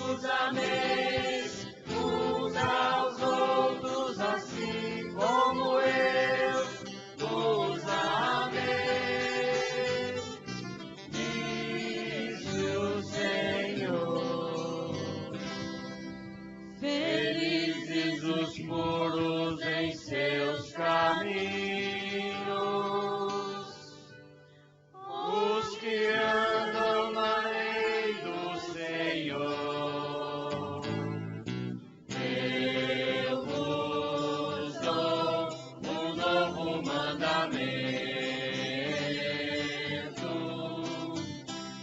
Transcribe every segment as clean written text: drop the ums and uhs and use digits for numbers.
vos ameis uns aos outros, assim como eu vos amei, disse o Senhor. Felizes os puros em seus caminhos, os que andam na lei do Senhor. Eu vos dou um novo mandamento,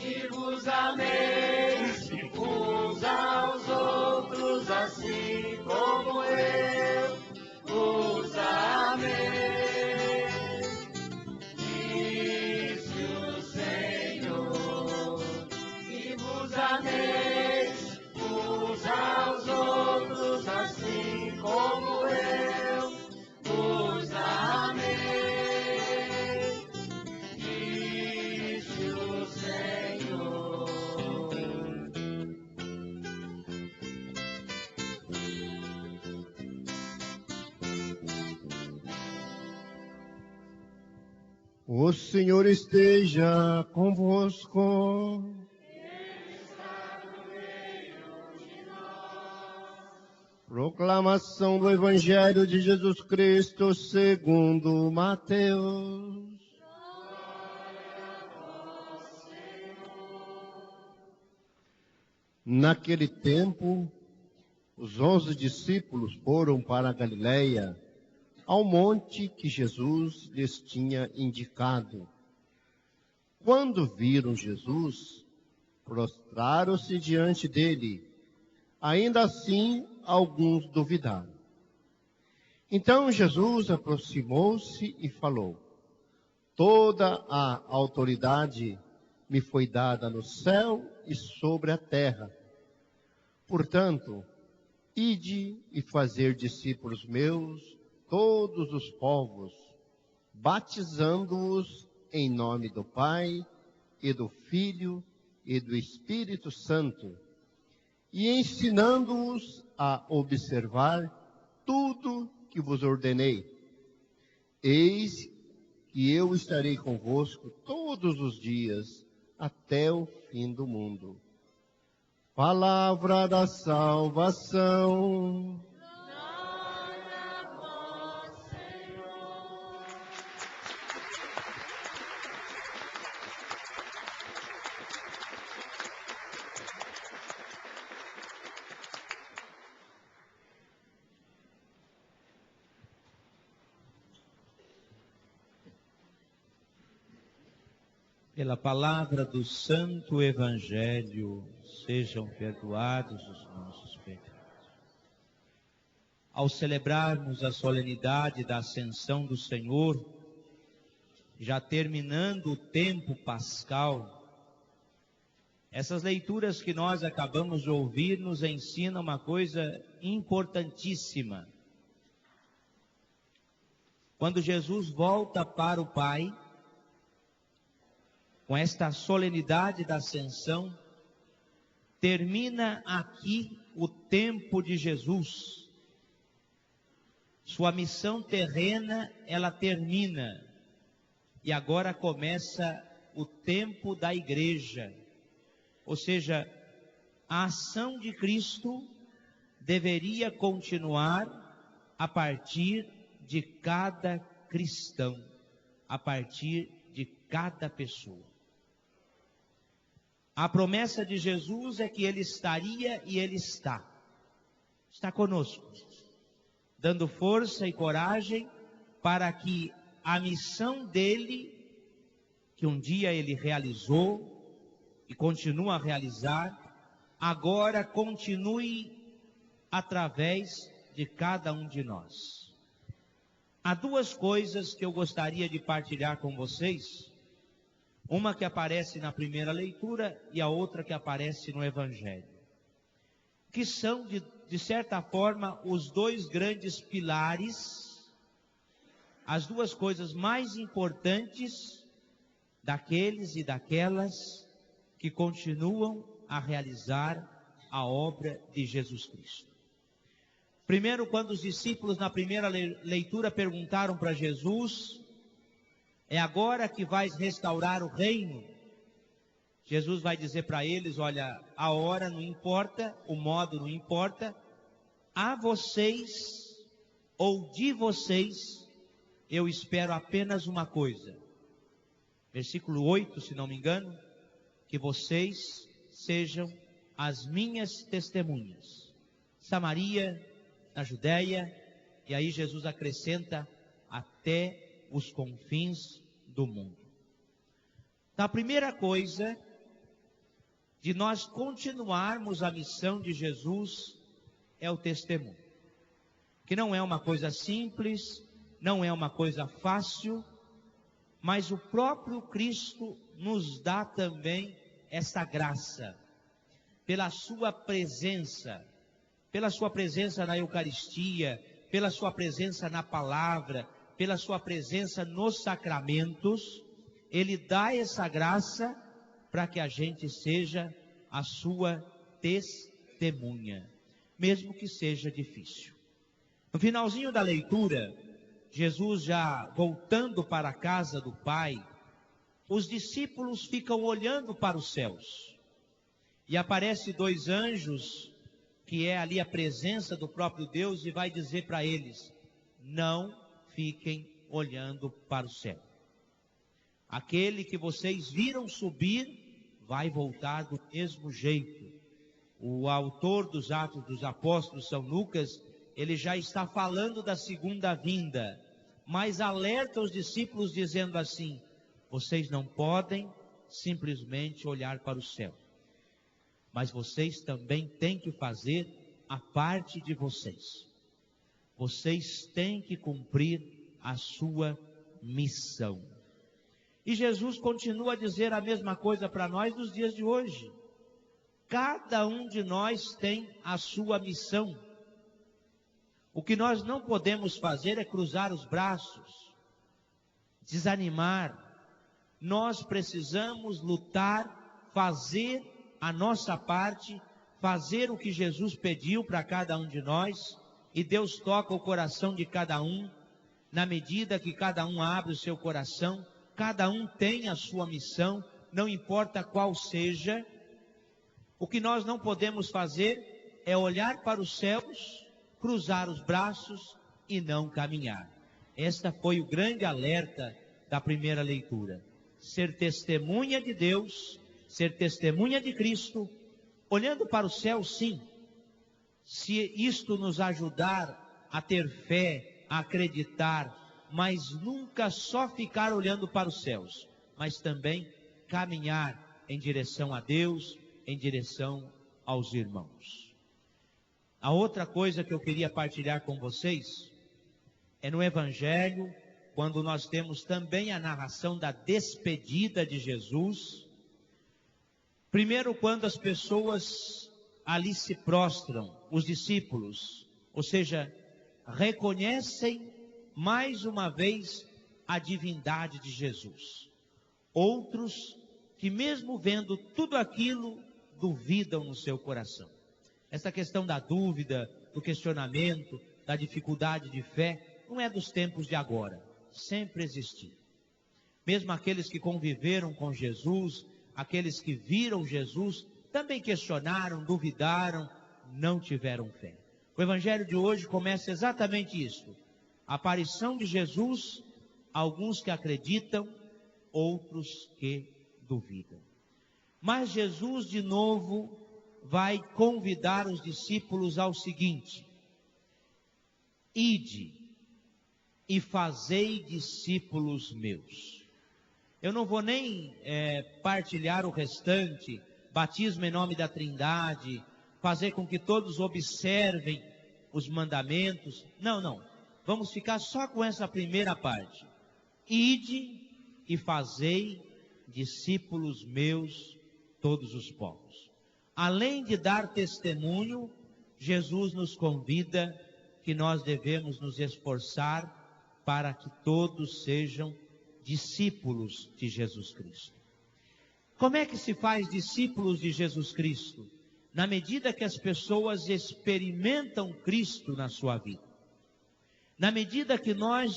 e vos ameis uns aos outros, assim como eu vos amei, disse o Senhor. E vos ameis uns aos outros, assim como eu vos amei, disse o Senhor. O Senhor esteja convosco. Proclamação do Evangelho de Jesus Cristo segundo Mateus. Naquele tempo, os 11 discípulos foram para a Galileia, ao monte que Jesus lhes tinha indicado. Quando viram Jesus, prostraram-se diante dele. Ainda assim, alguns duvidaram. Então Jesus aproximou-se e falou: toda a autoridade me foi dada no céu e sobre a terra. Portanto, ide e fazer discípulos meus todos os povos, batizando-os em nome do Pai e do Filho e do Espírito Santo, e ensinando-os a observar tudo que vos ordenei. Eis que eu estarei convosco todos os dias, até o fim do mundo. Palavra da salvação. Pela palavra do Santo Evangelho, sejam perdoados os nossos pecados. Ao celebrarmos a solenidade da Ascensão do Senhor, já terminando o tempo pascal, essas leituras que nós acabamos de ouvir nos ensinam uma coisa importantíssima. Quando Jesus volta para o Pai, com esta solenidade da Ascensão, termina aqui o tempo de Jesus. Sua missão terrena, ela termina. E agora começa o tempo da igreja. Ou seja, a ação de Cristo deveria continuar a partir de cada cristão, a partir de cada pessoa. A promessa de Jesus é que Ele estaria e Ele está conosco, dando força e coragem para que a missão dEle, que um dia Ele realizou e continua a realizar, agora continue através de cada um de nós. Há duas coisas que eu gostaria de partilhar com vocês. Uma que aparece na primeira leitura e a outra que aparece no Evangelho. Que são, de certa forma, os dois grandes pilares, as duas coisas mais importantes daqueles e daquelas que continuam a realizar a obra de Jesus Cristo. Primeiro, quando os discípulos na primeira leitura perguntaram para Jesus: é agora que vais restaurar o reino? Jesus vai dizer para eles: olha, a hora não importa, o modo não importa, a vocês ou de vocês eu espero apenas uma coisa. Versículo 8, se não me engano, que vocês sejam as minhas testemunhas. Samaria, na Judéia, e aí Jesus acrescenta: até os confins do mundo. Então, a primeira coisa de nós continuarmos a missão de Jesus é o testemunho. Que não é uma coisa simples, não é uma coisa fácil, mas o próprio Cristo nos dá também essa graça, pela sua presença na Eucaristia, pela sua presença na palavra, pela sua presença nos sacramentos. Ele dá essa graça para que a gente seja a sua testemunha, mesmo que seja difícil. No finalzinho da leitura, Jesus já voltando para a casa do Pai, os discípulos ficam olhando para os céus. E aparece 2 anjos, que é ali a presença do próprio Deus, e vai dizer para eles: não fiquem olhando para o céu. Aquele que vocês viram subir, vai voltar do mesmo jeito. O autor dos Atos dos Apóstolos, São Lucas, ele já está falando da segunda vinda, mas alerta os discípulos dizendo assim: vocês não podem simplesmente olhar para o céu, mas vocês também têm que fazer a parte de vocês. Vocês têm que cumprir a sua missão. E Jesus continua a dizer a mesma coisa para nós nos dias de hoje. Cada um de nós tem a sua missão. O que nós não podemos fazer é cruzar os braços, desanimar. Nós precisamos lutar, fazer a nossa parte, fazer o que Jesus pediu para cada um de nós, e Deus toca o coração de cada um, na medida que cada um abre o seu coração. Cada um tem a sua missão, não importa qual seja. O que nós não podemos fazer é olhar para os céus, cruzar os braços e não caminhar. Esta foi o grande alerta da primeira leitura. Ser testemunha de Deus, ser testemunha de Cristo, olhando para o céu, sim. Se isto nos ajudar a ter fé, a acreditar, mas nunca só ficar olhando para os céus, mas também caminhar em direção a Deus, em direção aos irmãos. A outra coisa que eu queria partilhar com vocês é no Evangelho, quando nós temos também a narração da despedida de Jesus. Primeiro, quando as pessoas ali se prostram, os discípulos, ou seja, reconhecem mais uma vez a divindade de Jesus. Outros que, mesmo vendo tudo aquilo, duvidam no seu coração. Essa questão da dúvida, do questionamento, da dificuldade de fé, não é dos tempos de agora, sempre existiu. Mesmo aqueles que conviveram com Jesus, aqueles que viram Jesus, também questionaram, duvidaram, não tiveram fé. O Evangelho de hoje começa exatamente isso. A aparição de Jesus, alguns que acreditam, outros que duvidam. Mas Jesus de novo vai convidar os discípulos ao seguinte: ide e fazei discípulos meus. Eu não vou nem partilhar o restante, batismo em nome da Trindade, fazer com que todos observem os mandamentos. Não. Vamos ficar só com essa primeira parte. Ide e fazei discípulos meus todos os povos. Além de dar testemunho, Jesus nos convida que nós devemos nos esforçar para que todos sejam discípulos de Jesus Cristo. Como é que se faz discípulos de Jesus Cristo? na medida que as pessoas experimentam Cristo na sua vida. Na medida que nós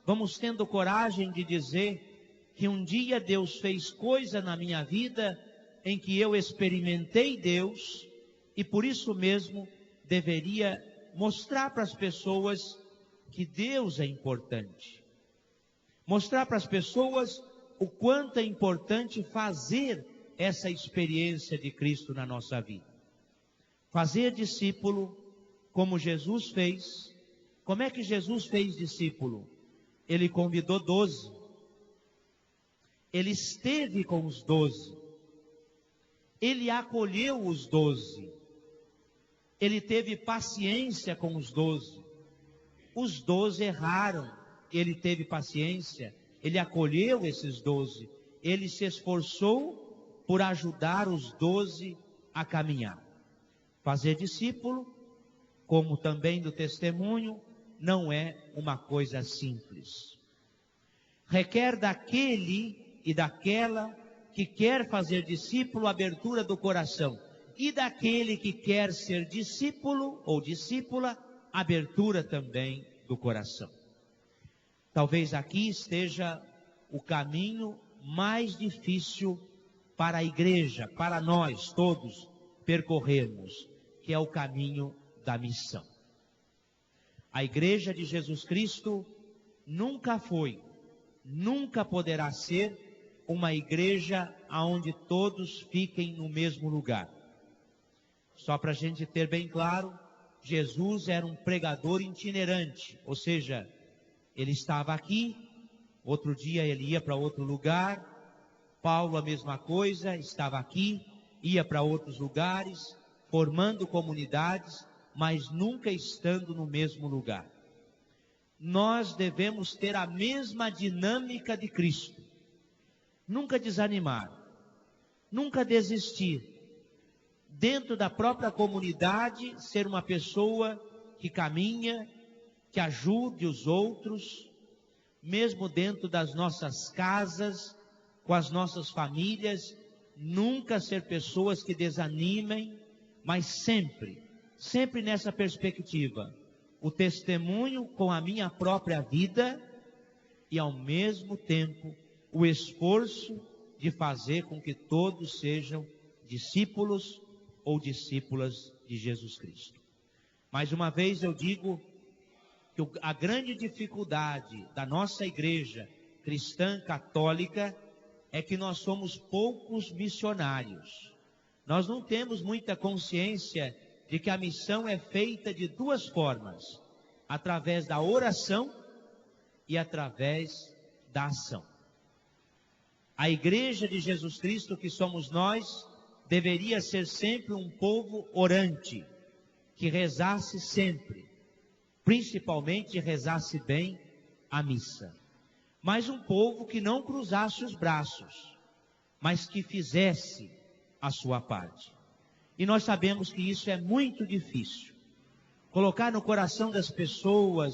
vamos tendo coragem de dizer que um dia Deus fez coisa na minha vida em que eu experimentei Deus e por isso mesmo deveria mostrar para as pessoas que Deus é importante. Mostrar para as pessoas o quanto é importante fazer essa experiência de Cristo na nossa vida. Fazer discípulo como Jesus fez. Como é que Jesus fez discípulo? Ele convidou 12. Ele esteve com os 12. Ele acolheu os 12. Ele teve paciência com os 12. Os 12 erraram. Ele teve paciência. Ele acolheu esses 12. Ele se esforçou por ajudar os 12 a caminhar. Fazer discípulo, como também do testemunho, não é uma coisa simples. Requer daquele e daquela que quer fazer discípulo abertura do coração, e daquele que quer ser discípulo ou discípula, abertura também do coração. Talvez aqui esteja o caminho mais difícil para a igreja, para nós todos percorrermos, que é o caminho da missão. A igreja de Jesus Cristo nunca foi, nunca poderá ser uma igreja onde todos fiquem no mesmo lugar. Só para a gente ter bem claro, Jesus era um pregador itinerante, ou seja, ele estava aqui, outro dia ele ia para outro lugar. Paulo a mesma coisa, estava aqui, ia para outros lugares, formando comunidades, mas nunca estando no mesmo lugar. Nós devemos ter a mesma dinâmica de Cristo. Nunca desanimar, nunca desistir. Dentro da própria comunidade, ser uma pessoa que caminha, que ajude os outros, mesmo dentro das nossas casas, com as nossas famílias, nunca ser pessoas que desanimem, mas sempre nessa perspectiva, o testemunho com a minha própria vida e ao mesmo tempo o esforço de fazer com que todos sejam discípulos ou discípulas de Jesus Cristo. Mais uma vez eu digo que a grande dificuldade da nossa igreja cristã católica é que nós somos poucos missionários. Nós não temos muita consciência de que a missão é feita de duas formas: através da oração e através da ação. A igreja de Jesus Cristo, que somos nós, deveria ser sempre um povo orante, que rezasse sempre, principalmente rezasse bem a missa. Mas um povo que não cruzasse os braços, mas que fizesse a sua parte. E nós sabemos que isso é muito difícil. Colocar no coração das pessoas,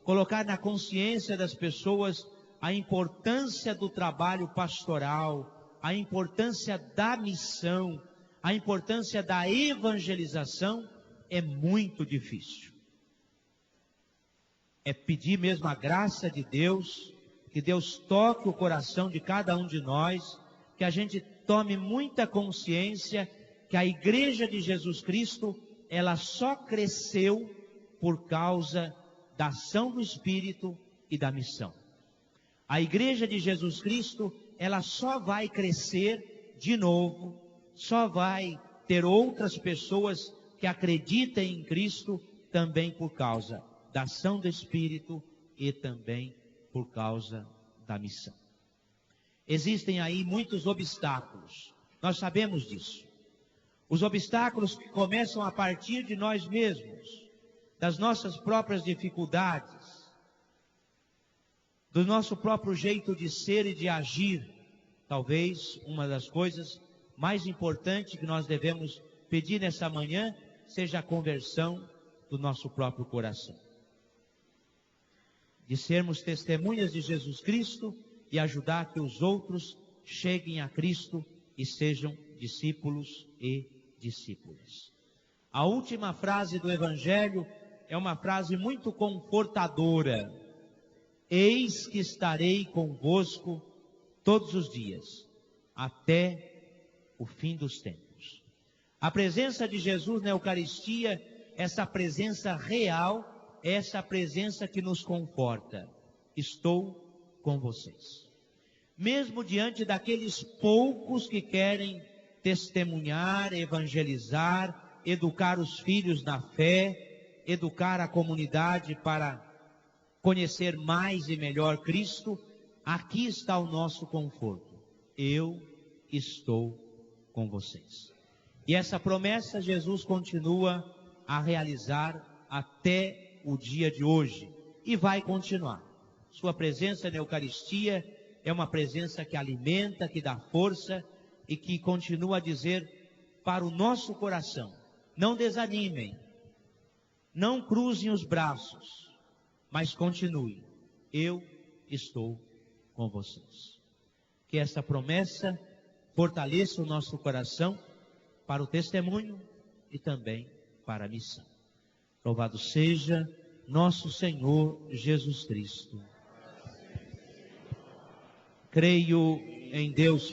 colocar na consciência das pessoas a importância do trabalho pastoral, a importância da missão, a importância da evangelização, é muito difícil. É pedir mesmo a graça de Deus, que Deus toque o coração de cada um de nós, que a gente tome muita consciência que a igreja de Jesus Cristo, ela só cresceu por causa da ação do Espírito e da missão. A igreja de Jesus Cristo, ela só vai crescer de novo, só vai ter outras pessoas que acreditem em Cristo também por causa da ação do Espírito e também por causa da missão. Existem aí muitos obstáculos, nós sabemos disso. Os obstáculos que começam a partir de nós mesmos, das nossas próprias dificuldades, do nosso próprio jeito de ser e de agir. Talvez uma das coisas mais importantes que nós devemos pedir nessa manhã seja a conversão do nosso próprio coração. De sermos testemunhas de Jesus Cristo e ajudar que os outros cheguem a Cristo e sejam discípulos e discípulos. A última frase do Evangelho é uma frase muito confortadora. Eis que estarei convosco todos os dias, até o fim dos tempos. A presença de Jesus na Eucaristia, essa presença real, essa presença que nos conforta. Estou com vocês. Mesmo diante daqueles poucos que querem testemunhar, evangelizar, educar os filhos na fé, educar a comunidade para conhecer mais e melhor Cristo, aqui está o nosso conforto. Eu estou com vocês. E essa promessa Jesus continua a realizar até o dia de hoje e vai continuar. Sua presença na Eucaristia é uma presença que alimenta, que dá força e que continua a dizer para o nosso coração: não desanimem, não cruzem os braços, mas continuem. Eu estou com vocês. Que essa promessa fortaleça o nosso coração para o testemunho e também para a missão. Louvado seja nosso Senhor Jesus Cristo. Creio em Deus